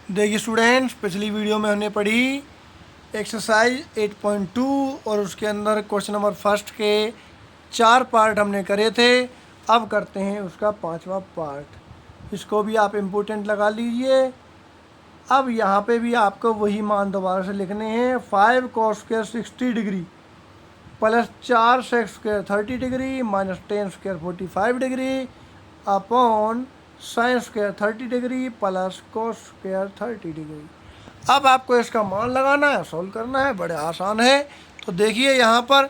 देखिए स्टूडेंट्स, पिछली वीडियो में हमने पढ़ी एक्सरसाइज 8.2 और उसके अंदर क्वेश्चन नंबर फर्स्ट के 4 पार्ट हमने करे थे। अब करते हैं उसका 5वां पार्ट। इसको भी आप इम्पोर्टेंट लगा लीजिए। अब यहाँ पे भी आपको वही मान दोबारा से लिखने हैं। 5 cos square 60 degree plus 4 sec square 30 degree minus 10 square 45 degree upon sine square 30 degree plus cos square 30 degree. अब आपको इसका मान लगाना है, सॉल्व करना है। बड़े आसान है। तो देखिए यहाँ पर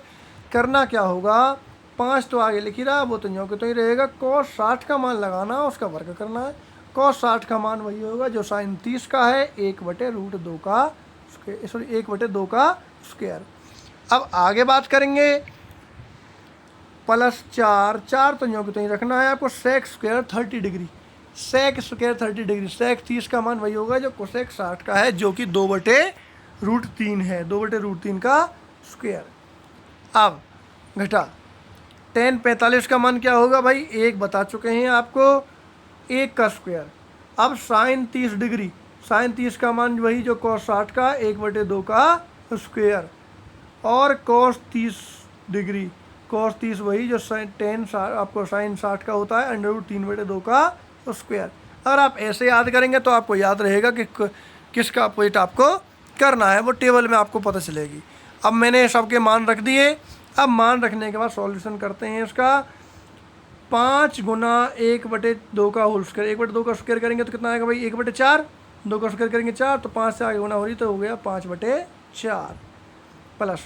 करना क्या होगा। 5 तो आगे लिखी रहा, वो तो यूँ कि तो ही रहेगा। cos 60 का मान लगाना है, उसका वर्ग करना है। cos 60 का मान वही होगा जो साइन 30 का है, 1/√2 का सॉरी 1/2 का स्क्वायर। अब आगे बात करेंगे प्लस 4 तो यूँ कि तो ही रखना है आपको। Sec square 30 degree, sec square 30 degree, sec 30 का मान वही होगा जो कोसेक 60 का है, जो कि 2/√3 है, 2/√3 का स्क्वायर। अब घटा tan 45 का मान क्या होगा भाई, 1 बता चुके हैं आपको, 1 का स्क्वायर। अब साइन 30 डिग्री, साइन 30 का मान वही जो cos 60 का, 1/2 का स्क्वायर। और cos 30 डिग्री, cos 30 वही जो आपको साइन 60 का होता है, √3/2 का स्क्वायर। अगर आप ऐसे याद करेंगे तो आपको याद रहेगा कि किसका अपोजिट आपको करना है, वो टेबल में आपको पता चलेगी। अब मैंने सबके मान रख दिए। अब मान रखने के बाद सॉल्यूशन करते हैं इसका। 5 गुना 1/2 का होल स्क्वायर, 1/2 का स्क्वायर करेंगे तो कितना आएगा भाई, 1/4। 2 का स्क्वायर करेंगे 4, तो 5 से आगे गुना हो रही तो हो गया 5/4 प्लस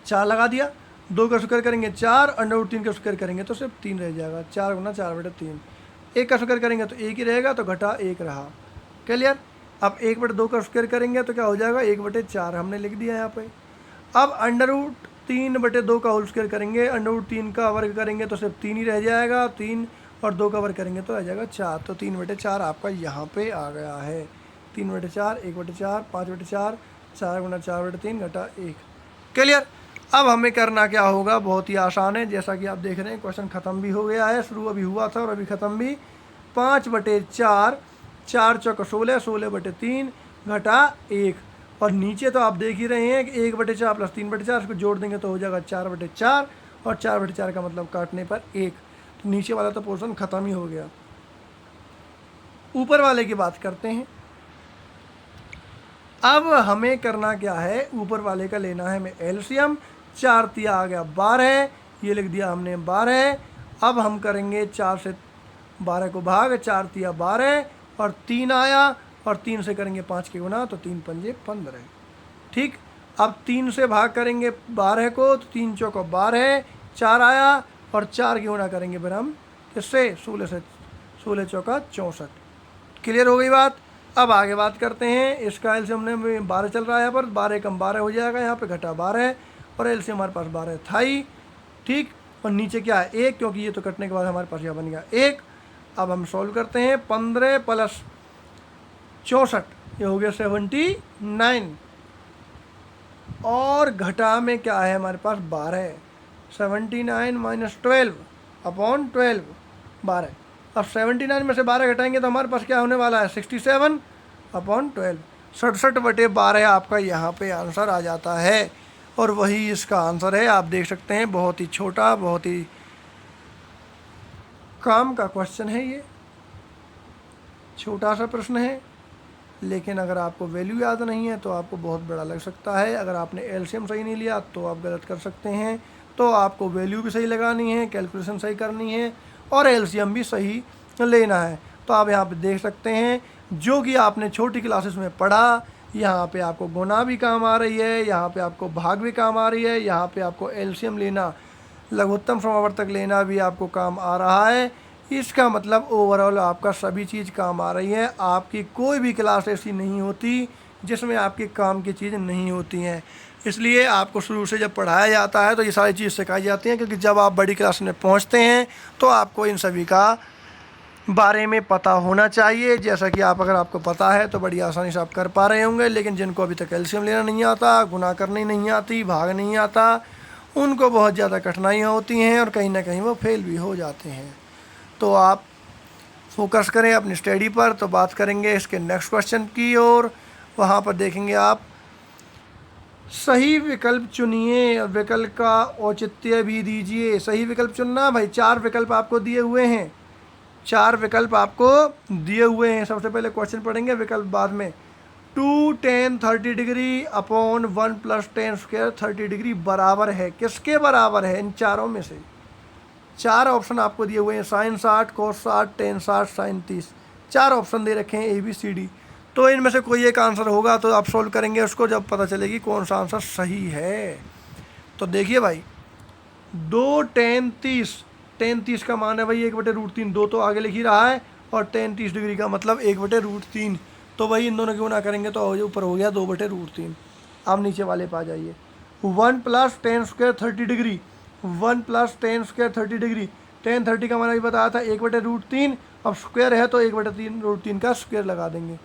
4 लगा दिया। 2 का स्क्वायर करेंगे 4, √3 का स्क्वायर करेंगे तो सिर्फ 3 रह जाएगा। 4 गुना 4/3। 1 का स्क्वायर करेंगे तो 1 ही रहेगा, तो घटा 1 रहा। क्लियर। अब 1/2 का स्क्वायर करेंगे तो क्या हो जाएगा, 1/4 हमने लिख दिया यहाँ पे। अब √3/2 का होल स्क्वायर करेंगे, √3 का वर्ग करेंगे तो सिर्फ 3 ही रह जाएगा। 3 और 2 का वर्ग करेंगे तो आ जाएगा 4, तो 3/4 आपका यहाँ पे आ गया है। 3/4, 1/4, 5/4, 4 गुना 4/3 घटा 1। क्लियर। अब हमें करना क्या होगा, बहुत ही आसान है। जैसा कि आप देख रहे हैं क्वेश्चन ख़त्म भी हो गया है, शुरू अभी हुआ था और अभी ख़त्म भी। 5/4, 4 चौक 16, 16/3 घटा 1। और नीचे तो आप देख ही रहे हैं कि 1/4 प्लस 3/4 को जोड़ देंगे तो हो जाएगा 4/4, और 4/4 का मतलब काटने पर 1। तो नीचे वाला तो पोर्शन ख़त्म ही हो गया। ऊपर वाले की बात करते हैं। अब हमें करना क्या है, ऊपर वाले का लेना है हमें एलसीएम। 4 तिया आ गया 12, ये लिख दिया हमने 12। अब हम करेंगे 4 से 12 को भाग, 4 तिया 12 और 3 आया, और 3 से करेंगे 5 के गुना तो 3 पंजे 15। ठीक। अब 3 से भाग करेंगे 12 को तो 3 चौका 12, 4 आया, और 4 के गुना करेंगे फिर हम इससे 16 से, 16 चौका 64। क्लियर हो गई बात। अब आगे बात करते हैं। इसका एलसीएम हमने 12 चल रहा है यहाँ पर, 12 कम 12 हो जाएगा, यहाँ पे घटा 12, और एलसीएम हमारे पास 12 था ही। ठीक। और नीचे क्या है 1, क्योंकि ये तो कटने के बाद हमारे पास यह बन गया 1। अब हम सॉल्व करते हैं। 15 प्लस 64, ये हो गया 79। और घटा में क्या है हमारे पास 12, 79 माइनस 12 अपॉन 12 12। अब 79 में से 12 घटाएंगे तो हमारे पास क्या होने वाला है, 67 अपॉन 12। 67/12 आपका यहाँ पे आंसर आ जाता है, और वही इसका आंसर है। आप देख सकते हैं बहुत ही छोटा, बहुत ही काम का क्वेश्चन है। ये छोटा सा प्रश्न है, लेकिन अगर आपको वैल्यू याद नहीं है तो आपको बहुत बड़ा लग सकता है। अगर आपने एलसीएम सही नहीं लिया तो आप गलत कर सकते हैं। तो आपको वैल्यू भी सही लगानी है, कैलकुलेशन सही करनी है, और एलसीएम भी सही लेना है। तो आप यहाँ पे देख सकते हैं जो कि आपने छोटी क्लासेस में पढ़ा, यहाँ पे आपको गुना भी काम आ रही है, यहाँ पे आपको भाग भी काम आ रही है, यहाँ पे आपको एलसीएम लेना, लघुत्तम समावर्तक लेना भी आपको काम आ रहा है। इसका मतलब ओवरऑल आपका सभी चीज़ काम आ रही है। आपकी कोई भी क्लास ऐसी नहीं होती जिसमें आपके काम की चीज़ नहीं होती हैं। इसलिए आपको शुरू से जब पढ़ाया जाता है तो ये सारी चीज़ सिखाई जाती हैं, क्योंकि जब आप बड़ी क्लास में पहुंचते हैं तो आपको इन सभी का बारे में पता होना चाहिए। जैसा कि अगर आपको पता है तो बड़ी आसानी से आप कर पा रहे होंगे, लेकिन जिनको अभी तक एलसीएम लेना नहीं आता, गुना करनी नहीं आती, भाग नहीं आता, उनको बहुत ज़्यादा कठिनाइयाँ होती हैं और कहीं ना कहीं वो फेल भी हो जाते हैं। तो आप फोकस करें अपनी स्टडी पर। तो बात करेंगे इसके नेक्स्ट क्वेश्चन की और वहाँ पर देखेंगे आप सही विकल्प चुनिए और विकल्प का औचित्य भी दीजिए। सही विकल्प चुनना भाई, 4 विकल्प आपको दिए हुए हैं, 4 विकल्प आपको दिए हुए हैं। सबसे पहले क्वेश्चन पढ़ेंगे, विकल्प बाद में। 2 tan 30 degree upon 1 + tan square 30 degree बराबर है, किसके बराबर है? इन चारों में से 4 ऑप्शन आपको दिए हुए हैं, sin 60, cos 60, tan 60, sin 30, 4 option दे रखे हैं ABCD। तो इनमें से कोई एक आंसर होगा, तो आप सोल्व करेंगे उसको, जब पता चलेगी कौन सा आंसर सही है। तो देखिए भाई, 2 tan 30, tan 30 का मान है भाई 1/√3, 2 तो आगे लिख ही रहा है, और tan 30 डिग्री का मतलब 1/√3। तो भाई इन दोनों की गुना करेंगे तो ऊपर हो गया 2/√3। अब नीचे वाले पे आ जाइए, 1 + tan square 30 degree, 1 + tan square 30 degree, tan 30 का मैंने अभी बताया था 1/√3, अब स्क्वायर है तो 1/√3 का स्क्वायर लगा देंगे।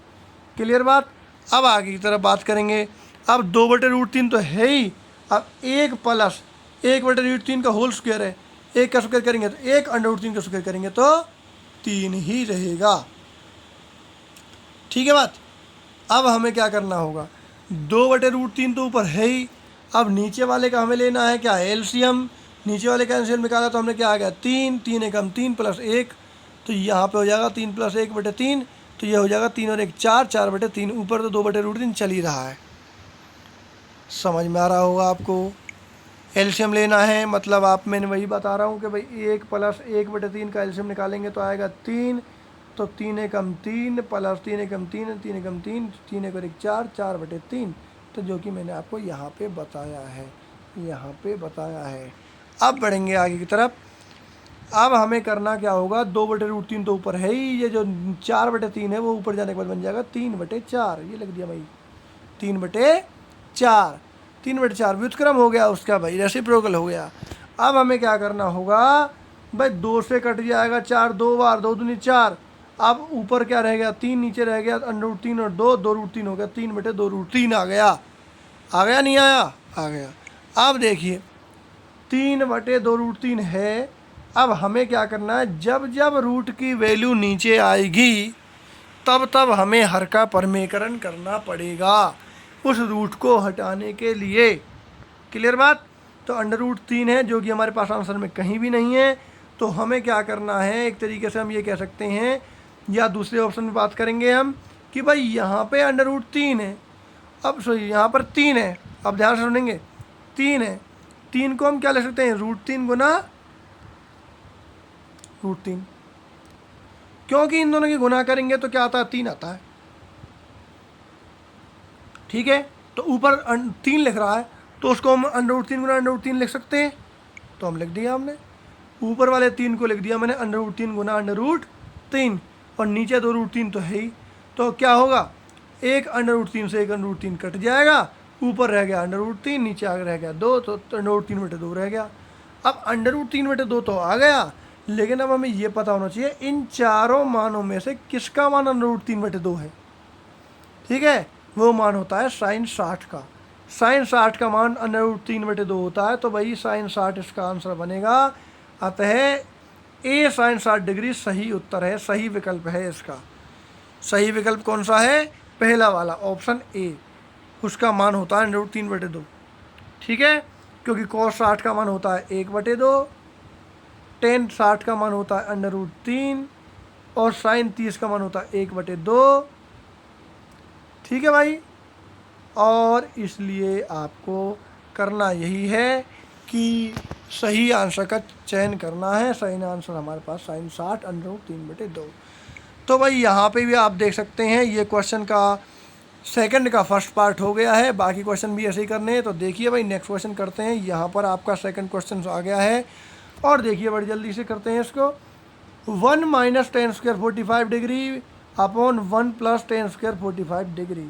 क्लियर बात। अब आगे की तरफ बात करेंगे। अब 2/√3 तो है ही, अब 1 + 1/√3 का होल स्क्वायर है, 1 का स्क्वायर करेंगे तो 1/√3 का स्क्वायर करेंगे तो 3 ही रहेगा। ठीक है बात। अब हमें क्या करना होगा, 2/√3 तो ऊपर है ही, अब नीचे वाले का हमें लेना है क्या? एलसीएम। नीचे वाले का एलसीएम निकाला तो हमने क्या आ गया? 3, 3 एकम 3 + 1, तो यहाँ पे हो जाएगा 3 + 1/3, तो ये हो जाएगा 3 और 1 4, 4/3। ऊपर तो 2/√3 चल ही रहा है, समझ में आ रहा होगा आपको। एलसीएम लेना है मतलब आप, मैंने वही बता रहा हूँ कि भाई 1 + 1/3 का एलसीएम निकालेंगे तो आएगा 3, तो 3 एकम 3 + 3 एकम 3, 3 एकम 3, 3 एक और 1 4, 4/3, तो जो कि मैंने आपको यहाँ पे बताया है, यहाँ पे बताया है। अब बढ़ेंगे आगे की तरफ। अब हमें करना क्या होगा, 2/√3 तो ऊपर है ही, ये जो 4/3 है वो ऊपर जाने के बाद बन जाएगा 3/4, ये लग दिया भाई 3/4, 3/4 व्युत्क्रम हो गया उसका भाई, रेसिप्रोकल हो गया। अब हमें क्या करना होगा भाई, 2 से कट जाएगा 4, 2 बार, 2 दूनी 4, अब ऊपर क्या रह गया 3, नीचे रह गया √3 और 2, 2√3 हो गया, 3/2√3 आ गया। आ गया नहीं आया? आ गया। अब देखिए 3/2√3 है। अब हमें क्या करना है, जब जब रूट की वैल्यू नीचे आएगी तब तब हमें हर का परमेकरण करना पड़ेगा उस रूट को हटाने के लिए। क्लियर बात। तो √3 है जो कि हमारे पास आंसर में कहीं भी नहीं है, तो हमें क्या करना है, एक तरीके से हम ये कह सकते हैं, या दूसरे ऑप्शन में बात करेंगे हम कि भाई यहाँ पे √3 है, अब सॉरी यहाँ पर 3 है, अब ध्यान से सुनेंगे 3 है, 3 को हम क्या ले सकते हैं, √3 गुना √3, क्योंकि इन दोनों की गुना करेंगे तो क्या आता है, 3 आता है। ठीक है, तो ऊपर 3 लिख रहा है तो उसको हम √3 गुना √3 लिख सकते हैं, तो हम लिख दिया हमने। ऊपर वाले 3 को लिख दिया मैंने √3 गुना √3, और नीचे 2√3 तो है ही, तो क्या होगा, एक √3 से एक √3 कट जाएगा, ऊपर रह गया √3, नीचे आगे रह गया 2, तो √3/2 रह गया। अब √3/2 तो आ गया, लेकिन अब हमें ये पता होना चाहिए इन चारों मानों में से किसका मान √3/2 है। ठीक है, वो मान होता है sin 60 का। sin 60 का मान √3/2 होता है, तो भाई sin 60 इसका आंसर बनेगा। अतः ए sin 60 डिग्री सही उत्तर है, सही विकल्प है इसका। सही विकल्प कौन सा है, पहला वाला ऑप्शन ए, उसका मान होता है √3/2। ठीक है, क्योंकि cos 60 का मान होता है 1/2, tan 60 का मान होता है √3, और sin 30 का मान होता है 1/2। ठीक है भाई, और इसलिए आपको करना यही है कि सही आंसर का चयन करना है। सही आंसर हमारे पास sin 60 √3/2। तो भाई यहाँ पे भी आप देख सकते हैं, ये क्वेश्चन का सेकंड का फर्स्ट पार्ट हो गया है, बाकी क्वेश्चन भी ऐसे ही करने हैं। तो देखिए भाई नेक्स्ट क्वेश्चन करते हैं। यहाँ पर आपका सेकंड क्वेश्चन आ गया है, और देखिए बड़ी जल्दी से करते हैं इसको। 1 - tan square 45 degree upon 1 + tan square 45 degree,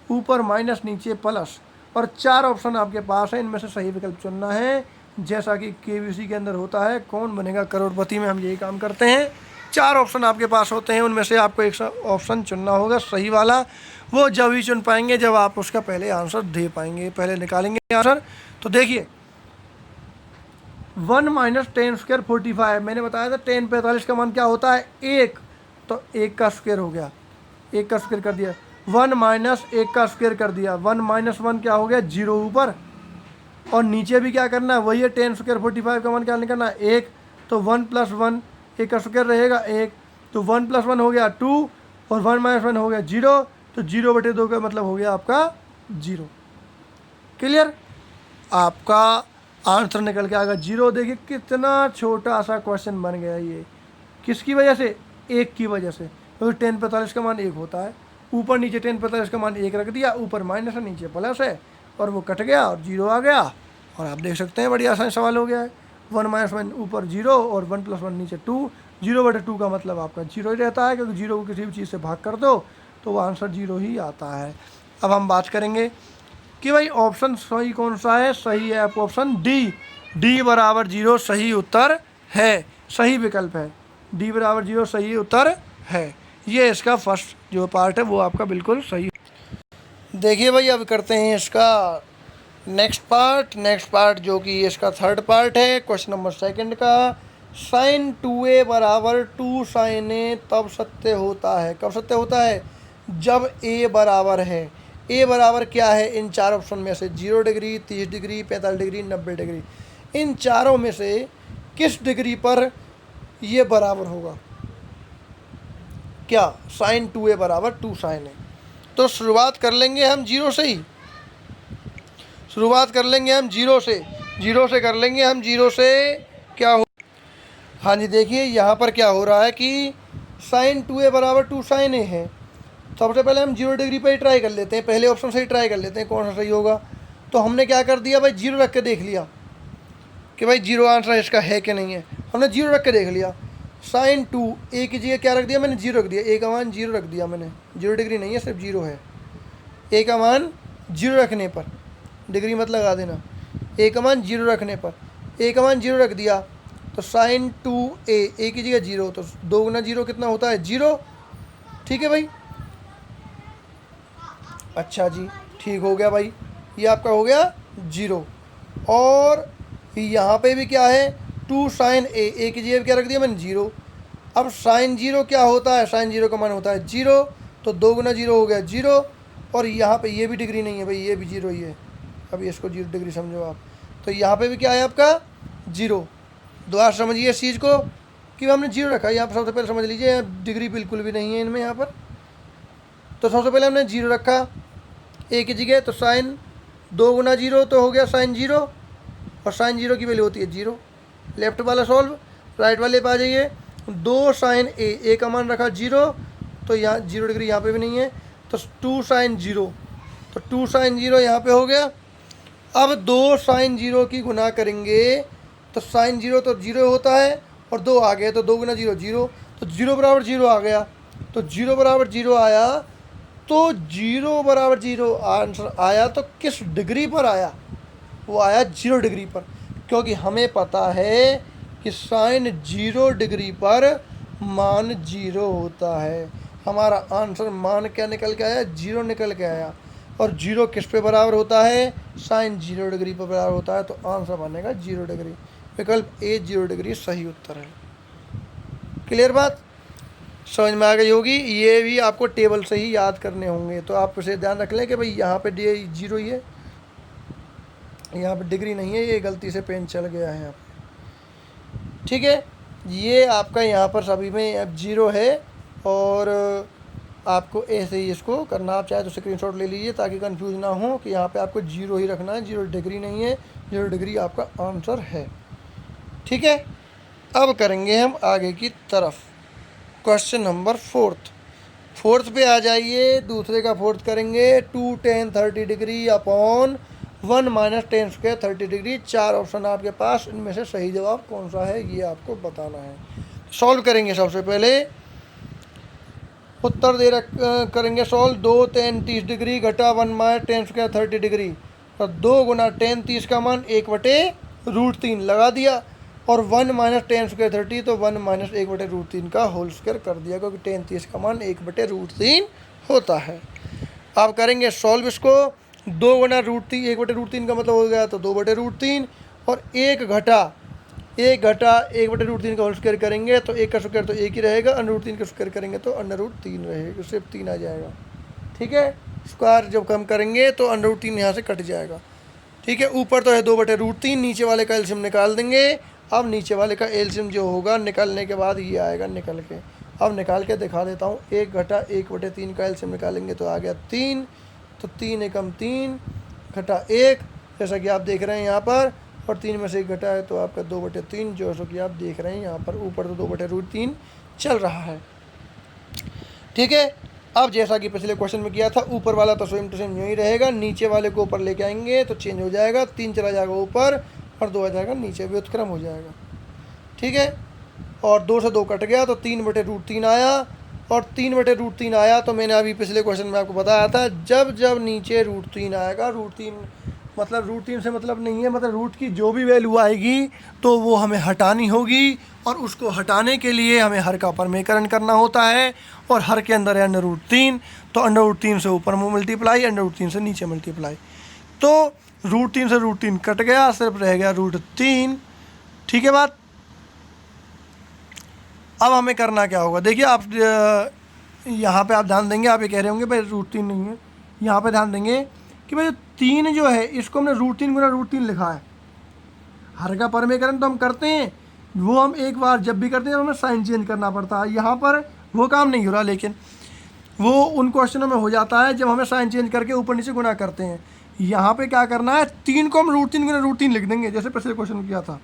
ऊपर माइनस नीचे प्लस, और 4 ऑप्शन आपके पास है, इनमें से सही विकल्प चुनना है। जैसा कि केबीसी के अंदर होता है कौन बनेगा करोड़पति में, हम यही काम करते हैं। 4 ऑप्शन आपके पास होते हैं, उनमें से आपको एक ऑप्शन चुनना होगा सही वाला। वो जब ही चुन पाएंगे जब आप उसका पहले आंसर दे पाएंगे, पहले निकालेंगे आंसर। तो देखिए 1 - tan स्क्वायर 45, मैंने बताया था tan 45 का मान क्या होता है, 1, तो 1 का स्क्वायर हो गया, 1 का स्क्वायर कर दिया, 1 माइनस 1 का स्क्वायर कर दिया, 1 माइनस 1 क्या हो गया 0 ऊपर, और नीचे भी क्या करना है वही है 10 स्क्वायर 45 का मान क्या निकालना है 1, तो 1 प्लस 1 1 का स्क्वायर रहेगा 1, तो 1 प्लस 1 हो गया 2 और 1 माइनस 1 हो गया 0, तो 0/2 का मतलब हो गया आपका 0। क्लियर, आपका आंसर निकल के आएगा 0। देखिए कितना छोटा सा क्वेश्चन बन गया ये, किसकी वजह से, 1 की वजह से, क्योंकि 10 45 का मान 1 होता है, ऊपर नीचे 10 45 का मान 1 रख दिया, ऊपर माइनस है नीचे प्लस है, और वो कट गया और 0 आ गया, और आप देख सकते हैं बड़ी आसान सवाल हो गया है। 1 माइनस 1 ऊपर 0 और 1 प्लस 1 नीचे 2, 0/2 का मतलब आपका 0 ही रहता है, क्योंकि 0 को किसी भी चीज़ से भाग कर दो तो वो आंसर 0 ही आता है। अब हम बात करेंगे कि भाई ऑप्शन सही कौन सा है, सही है आपको ऑप्शन डी, D=0 सही उत्तर है, सही विकल्प है, D=0 सही उत्तर है। ये इसका फर्स्ट जो पार्ट है वो आपका बिल्कुल सही। देखिए भाई अब करते हैं इसका नेक्स्ट पार्ट जो कि इसका थर्ड पार्ट है क्वेश्चन नंबर 2 का। sin 2a बराबर 2 sin a तब सत्य होता है, कब सत्य होता है, जब a बराबर है, a बराबर क्या है इन चार ऑप्शन में से, 0 डिग्री, 30 डिग्री, 45 डिग्री, 90 डिग्री, इन चारों में से किस डिग्री पर ये बराबर होगा, क्या sin 2a बराबर 2 sin a। तो शुरुआत कर लेंगे हम 0 से ही, शुरुआत कर लेंगे हम 0 से कर लेंगे हम 0 से। क्या हो, हाँ जी देखिए यहाँ पर क्या हो रहा है कि sin 2a बराबर 2 sin a है, सबसे पहले हम 0 डिग्री पर ही ट्राई कर लेते हैं, पहले ऑप्शन से ही ट्राई कर लेते हैं कौन सा सही होगा। तो हमने क्या कर दिया भाई 0 रख के देख लिया कि भाई 0 आंसर इसका है कि नहीं है, हमने 0 रख के देख लिया। sin 2 a की जगह क्या रख दिया मैंने 0 रख दिया, a का मान 0 रख दिया मैंने, 0 डिग्री नहीं है सिर्फ 0 है, a का मान 0 रखने पर, डिग्री मत लगा देना, a का मान 0 रखने पर, a का मान 0 रख दिया तो sin 2a, a की जगह 0, तो 2 गुना 0 कितना होता है 0, ठीक है भाई। अच्छा जी ठीक हो गया भाई, ये आपका हो गया 0, और यहाँ पे भी क्या है 2 sin a की जगह क्या रख दिया मैंने 0। अब sin 0 क्या होता है, sin 0 का मान होता है 0, तो 2 गुना 0 हो गया 0, और यहाँ पे ये भी डिग्री नहीं है भाई, ये भी 0 ही है, अभी इसको 0 डिग्री समझो आप, तो यहाँ पे भी क्या है आपका 0। दोबारा समझिए इस चीज़ को कि हमने 0 रखा है, यहाँ पर सबसे पहले समझ लीजिए डिग्री बिल्कुल भी नहीं है इनमें यहाँ पर। तो सबसे पहले हमने 0 रखा a की जगह, तो sin 2 गुना 0 तो हो गया sin 0, और sin 0 की वैल्यू होती है 0। लेफ्ट वाला सॉल्व, राइट वाले पे आ जाइए, 2 sin a का मान रखा 0, तो यहाँ 0 डिग्री यहाँ पे भी नहीं है, तो 2 sin 0, तो 2 sin 0 यहाँ पे हो गया। अब 2 sin 0 की गुना करेंगे तो sin 0 तो 0 होता है, और 2 आ गया तो 2 गुना 0 0, तो 0 बराबर 0 आ गया, तो 0 बराबर 0 आया, तो 0 बराबर 0 आंसर आया, तो किस डिग्री पर आया, वो आया 0 डिग्री पर, क्योंकि हमें पता है कि sin 0 डिग्री पर मान 0 होता है। हमारा आंसर मान क्या निकल के आया, 0 निकल के आया, और 0 किस पे बराबर होता है, sin 0 डिग्री पर बराबर होता है, तो आंसर बनेगा 0 डिग्री। विकल्प ए 0 डिग्री सही उत्तर है। क्लियर बात, समझ में आ गई होगी। ये भी आपको टेबल से ही याद करने होंगे, तो आप उसे ध्यान रख लें कि भाई यहाँ पे 0 ही है, यहाँ पे डिग्री नहीं है, ये गलती से पेन चल गया है यहाँ पे, ठीक है। ये आपका यहाँ पर सभी में अब 0 है, और आपको ऐसे ही इसको करना, आप चाहे तो स्क्रीनशॉट ले लीजिए ताकि कंफ्यूज ना हो कि यहाँ पे आपको 0 ही रखना है, 0 डिग्री नहीं है, 0 डिग्री आपका आंसर है, ठीक है। अब करेंगे हम आगे की तरफ क्वेश्चन नंबर 4 पे आ जाइए, दूसरे का 4 करेंगे। 2 tan 30 degree upon 1 minus tan square 30 degree, 4 option आपके पास, इनमें से सही जवाब कौन सा है ये आपको बताना है। सॉल्व करेंगे, सबसे पहले उत्तर करेंगे सॉल्व। 2 tan 30 डिग्री घटा 1 माइनस tan स्क्वायर 30 डिग्री, और 2 गुना tan 30 का मान 1/√3 लगा दिया, और 1 माइनस tan स्क्वायर 30, तो 1 माइनस 1/√3 का होल स्क्वायर कर दिया, क्योंकि tan 30 का मान 1/√3 होता है। अब करेंगे सॉल्व इसको। 2 गुना √3, 1/√3 का मतलब हो गया तो 2/√3, और 1 घटा एक घटा 1/√3 का होल स्क्वायर करेंगे तो 1 का स्क्वायर तो 1 ही रहेगा, √3 का स्क्वायर करेंगे तो √3 रहेगा, सिर्फ 3 आ जाएगा। ठीक है, स्क्वायर जब कम करेंगे तो √3 यहाँ से कट जाएगा। ठीक है, ऊपर तो है 2/√3, नीचे वाले का एलसीएम निकाल देंगे। अब नीचे वाले का एलसीएम जो होगा निकालने के बाद ये आएगा निकल के। अब निकाल के दिखा देता हूँ। 1 घटा 1/3 का एलसीएम निकालेंगे तो आ गया 3, तो 3 एकम 3 घटा 1, जैसा कि आप देख रहे हैं यहाँ पर, और 3 में से 1 घटा है तो आपका 2/3, जैसा कि आप देख रहे हैं यहाँ पर। ऊपर तो 2/√3 चल रहा है। ठीक है, अब जैसा कि पिछले क्वेश्चन में किया था, ऊपर वाला तो सेम टू सेम यूँ ही रहेगा, नीचे वाले को ऊपर लेके आएंगे तो चेंज हो जाएगा। 3 चला जाएगा ऊपर और 2 आ जाएगा नीचे, व्युत्क्रम हो जाएगा। ठीक है, और 2 से 2 कट गया तो 3/√3 आया, और 3/√3 आया तो मैंने अभी पिछले क्वेश्चन में आपको बताया था, जब जब नीचे √3 आएगा, √3 मतलब √3 से मतलब नहीं है, मतलब रूट की जो भी वैल्यू आएगी तो वो हमें हटानी होगी, और उसको हटाने के लिए हमें हर का परमेकरण करना होता है, और हर के अंदर है √3, तो √3 से ऊपर मल्टीप्लाई, √3 से नीचे मल्टीप्लाई, तो √3 से √3 कट गया, सिर्फ रह गया √3। ठीक है बात। अब हमें करना क्या होगा, देखिए आप यहाँ पे आप ध्यान देंगे, आप ये कह रहे होंगे भाई √3 नहीं है, यहाँ पे ध्यान देंगे कि भाई 3 जो है इसको हमने √3 गुना √3 लिखा है। हर का परमेकरण तो हम करते हैं, वो हम एक बार जब भी करते हैं हमें साइन चेंज करना पड़ता है। यहाँ पर वो काम नहीं हो रहा, लेकिन वो उन क्वेश्चनों में हो जाता है जब हमें साइन चेंज करके ऊपर नीचे गुना करते हैं। यहाँ पे क्या करना है, 3 को हम √3 गुना √3 लिख देंगे, जैसे पिछले क्वेश्चन में किया था,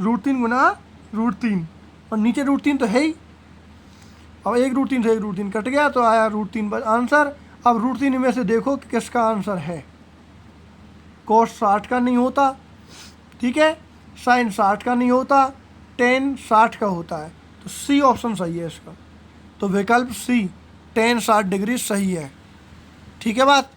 √3 गुना √3, और नीचे √3 तो है ही। अब 1 √3 से 1 √3 कट गया तो आया √3 पर आंसर। अब √3 में से देखो कि किसका आंसर है। cos 60 का नहीं होता, ठीक है, sin 60 का नहीं होता, tan 60 का होता है, तो सी ऑप्शन सही है इसका। तो विकल्प सी tan 60 डिग्री सही है। ठीक है बात,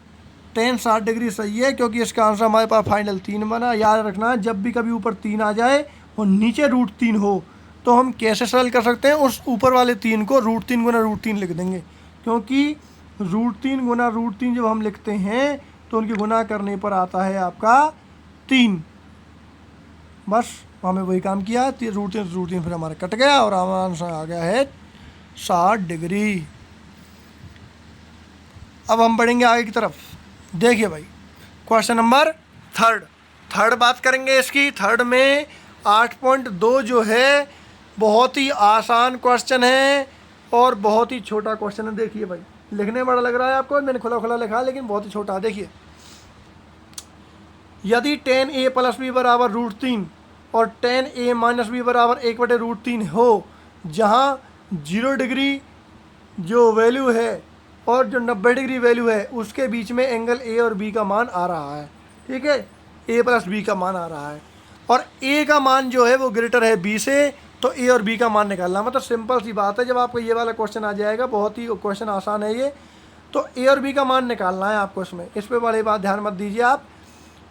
tan 60 डिग्री सही है, क्योंकि इसका आंसर हमारे पास फाइनल 3 बना। याद रखना, जब भी कभी ऊपर 3 आ जाए और नीचे √3 हो तो हम कैसे सॉल्व कर सकते हैं, उस ऊपर वाले 3 को √3 गुना √3 लिख देंगे, क्योंकि √3 गुना √3 जब हम लिखते हैं तो उनकी गुना करने पर आता है आपका 3। बस हमें वही काम किया, √3 फिर हमारा कट गया और हमारा आंसर आ गया है 60 डिग्री। अब हम बढ़ेंगे आगे की तरफ। देखिए भाई, क्वेश्चन नंबर थर्ड बात करेंगे इसकी। थर्ड में 8.2 जो है बहुत ही आसान क्वेश्चन है और बहुत ही छोटा क्वेश्चन है। देखिए भाई, लिखने में बड़ा लग रहा है आपको, मैंने खुला लिखा, लेकिन बहुत ही छोटा है। देखिए, यदि tan a + b बराबर √3 और tan a - b बराबर 1/√3 हो, जहाँ 0 डिग्री जो वैल्यू है और जो 90 डिग्री वैल्यू है उसके बीच में एंगल a और b का मान आ रहा है। ठीक है, a + b का मान आ रहा है, और a का मान जो है वो ग्रेटर है b से, तो a और b का मान निकालना। मतलब सिंपल सी बात है, जब आपको ये वाला क्वेश्चन आ जाएगा, बहुत ही क्वेश्चन आसान है ये, तो a और b का मान निकालना है आपको इसमें। इस पर बड़ी बात ध्यान मत दीजिए आप,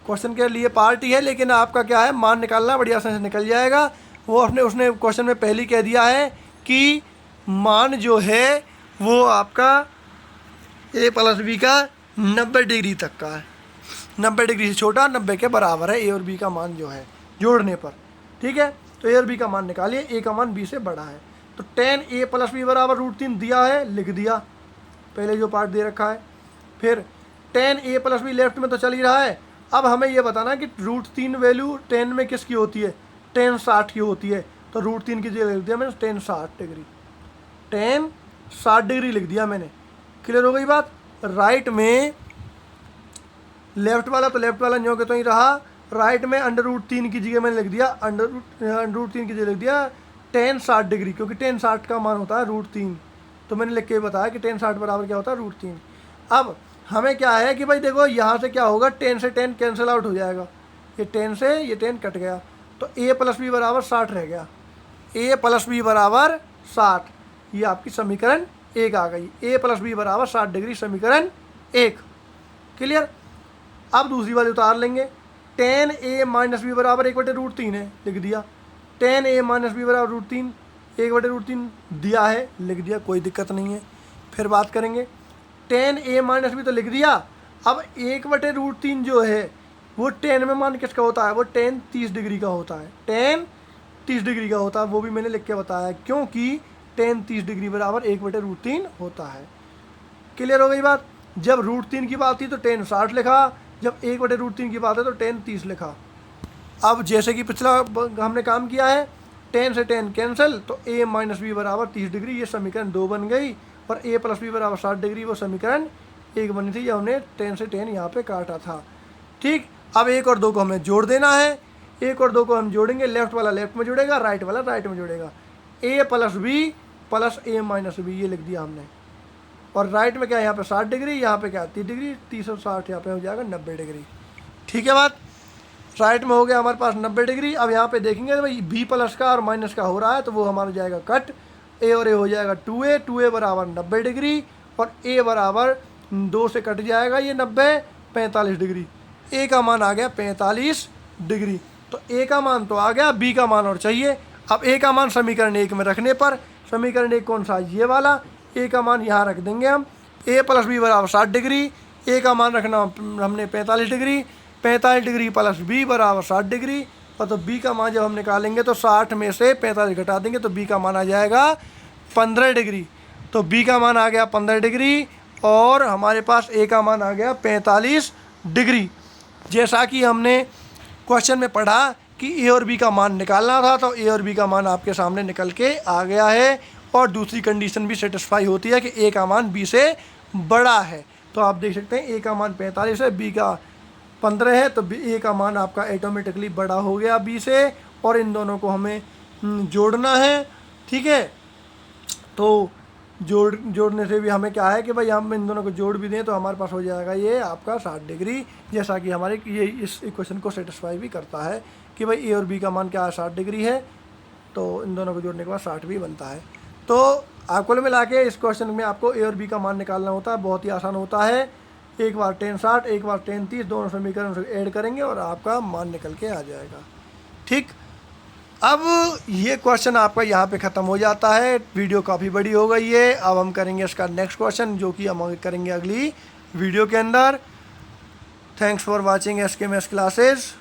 क्वेश्चन के लिए पार्ट ही है, लेकिन आपका क्या है, मान निकालना बढ़िया से निकल जाएगा। वो उसने क्वेश्चन में पहले कह दिया है कि मान जो है वो आपका a + b का 90 डिग्री तक का है, 90 डिग्री से छोटा 90 के बराबर है a और b का मान जो है जोड़ने पर। ठीक है, तो a और b का मान निकालिए, a का मान b से बड़ा है। तो tan a + b बराबर √3 दिया है, लिख दिया, पहले जो पार्ट दे रखा है। फिर tan a + b लेफ्ट में तो चल ही रहा है। अब हमें ये बताना कि √3 वैल्यू tan में किसकी होती है, tan 60 की होती है, तो √3 की जगह लिख दिया मैंने tan 60 डिग्री, tan 60 डिग्री लिख दिया मैंने। क्लियर हो गई बात। राइट में लेफ्ट वाला तो लेफ्ट वाला न्यो के तो ही रहा, राइट में √3 की जगह मैंने लिख दिया √3 की जगह लिख दिया tan 60 डिग्री, क्योंकि tan 60 का मान होता है √3, तो मैंने लिख के बताया कि tan 60 बराबर क्या होता है √3। अब हमें क्या है कि भाई देखो, यहाँ से क्या होगा, tan से tan कैंसिल आउट हो जाएगा, ये tan से ये tan कट गया, तो a + b बराबर 60 रह गया, a + b बराबर 60, ये आपकी समीकरण 1 आ गई। a + b बराबर 60 डिग्री, समीकरण 1। क्लियर। अब दूसरी वाली उतार लेंगे, tan a - b बराबर 1/√3 है, लिख दिया, tan a - b बराबर √3, 1/√3 दिया है, लिख दिया, कोई दिक्कत नहीं है। फिर बात करेंगे, tan a - b तो लिख दिया। अब 1/√3 जो है वो टेन में मान किसका होता है, वो टेन 30 डिग्री का होता है, टेन 30 डिग्री का होता है, वो भी मैंने लिख के बताया क्योंकि टेन 30 डिग्री बराबर 1/√3 होता है। क्लियर हो गई बात। जब √3 की बात थी तो टेन 60 लिखा, जब 1/√3 की बात है तो टेन 30 लिखा। अब जैसे कि पिछला हमने काम किया है, टेन से टेन कैंसिल, तो a माइनस बी बराबर 30 डिग्री, ये समीकरण 2 बन गई, और a प्लस बी बराबर 60 डिग्री वो समीकरण 1 बनी थी, जब हमने टेन से टेन यहाँ पे काटा था। ठीक, अब 1 और 2 को हमें जोड़ देना है। 1 और 2 को हम जोड़ेंगे, लेफ्ट वाला लेफ्ट में जुड़ेगा, राइट वाला राइट में जुड़ेगा। a plus B plus a minus B, ये लिख दिया हमने। और राइट में क्या है, यहाँ पे 60 डिग्री, यहाँ पे क्या 30 डिग्री, 30 और 60 यहाँ पे हो जाएगा 90 डिग्री। ठीक है बात। राइट में हो गया हमारे पास 90 डिग्री। अब यहाँ पे देखेंगे तो भाई बी प्लस का और माइनस का हो रहा है, तो वो हमारा जाएगा कट, ए और ए हो जाएगा 2a बराबर 90 डिग्री, और ए बराबर 2 से कट जाएगा ये 90, 45 डिग्री। ए का मान आ गया 45 डिग्री। तो ए का मान तो आ गया, बी का मान और चाहिए। अब ए का मान समीकरण 1 में रखने पर, समीकरण 1 कौन सा, ये वाला, ए का मान यहाँ रख देंगे हम, ए प्लस बी बराबर 60 डिग्री, ए का मान रखना हमने 45 डिग्री, 45 डिग्री प्लस बी बराबर 60 डिग्री, और तो बी का मान जब हम निकालेंगे तो 60 में से 45 घटा देंगे तो बी का मान आ जाएगा 15 डिग्री। तो बी का मान आ गया 15 डिग्री, और हमारे पास ए का मान आ गया 45 डिग्री। जैसा कि हमने क्वेश्चन में पढ़ा कि ए और बी का मान निकालना था, तो ए और बी का मान आपके सामने निकल के आ गया है, और दूसरी कंडीशन भी सेटिस्फाई होती है कि ए का मान बी से बड़ा है। तो आप देख सकते हैं ए का मान 45 है, बी का 15 है, तो ए का मान आपका ऑटोमेटिकली बड़ा हो गया बी से, और इन दोनों को हमें जोड़ना है। ठीक है, तो जोड़ने से भी हमें क्या है कि भाई हम इन दोनों को जोड़ भी दें तो हमारे पास हो जाएगा ये आपका 60 डिग्री, जैसा कि हमारे ये इस इक्वेशन को सेटिस्फाई भी करता है कि भाई ए और बी का मान क्या है, 60 डिग्री है, तो इन दोनों को जोड़ने के बाद 60 भी बनता है। तो आप कुल मिला के इस क्वेश्चन में आपको ए और बी का मान निकालना होता है, बहुत ही आसान होता है। एक बार टेन 60, एक बार टेन 30, दोनों समीकरण से ऐड करेंगे और आपका मान निकल के आ जाएगा। ठीक, अब ये क्वेश्चन आपका यहाँ पे ख़त्म हो जाता है। वीडियो काफ़ी बड़ी हो गई है, अब हम करेंगे इसका नेक्स्ट क्वेश्चन, जो कि हम करेंगे अगली वीडियो के अंदर। Thanks for watching SK maths classes.